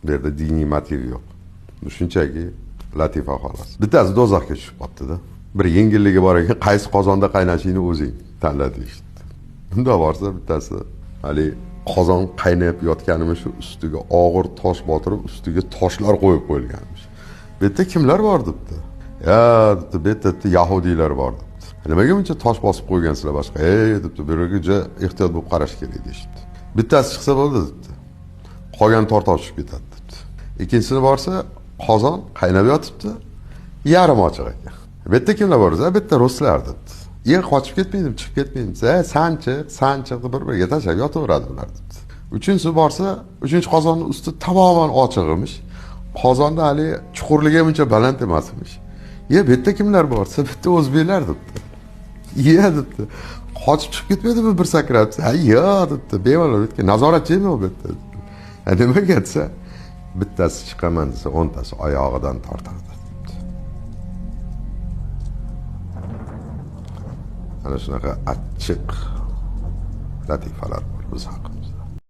Bu yerda diniy motiv yo'q. Shunchaki latifa xolos. Bittasi do'zaxga tushib qolibdi-da. Bir yengilligi bor ekan, qaysi qozonda qaynashingni o'zing tanla deyishdi. Bunda borsa bittasi hali qozon qaynab yotganimiz shu ustiga og'ir tosh botirib, ustiga toshlar qo'yib qo'yilganmish. Bu yerda kimlar bor debdi. Ya debdi, bu yerda yahudiylar bor debdi. Nimaga buncha tosh bosib qo'ygansizlar boshqa? Debdi, bu yerga juda ehtiyot bo'lib qarash kerak deyishdi. Bittasi chiqsa bo'ldi debdi. Qolgan tortoq tushib ketadi debdi. Ikkinchisini borsa qozon qaynab yotibdi, yarim ochiq ekan. Bu yerda kimlar bor? Bu yerda ruslar debdi. Qochib ketmaydim, chiqib ketmaydim. Sanchiq deb bir-biriga tashlab yotaveradi ular debdi. Uchinchisi borsa, uchinchi qozonning usti tamoman ochiq emish. Qozonda hali chuqurligi buncha baland emas emish. Bu yerda kimlar borsa, bu yerda o'zbeklar debdi. Debdi. Qochib chiqib ketmaydimi bir sakrab? Debdi. Bemalol o'tgan. Nazoratchimi bu yerda? Nimaga desa, bittasi chiqaman desa, 10tasi oyog'idan tortadi. Ana shunaqa achchiq latifalar bor biz haqimizda.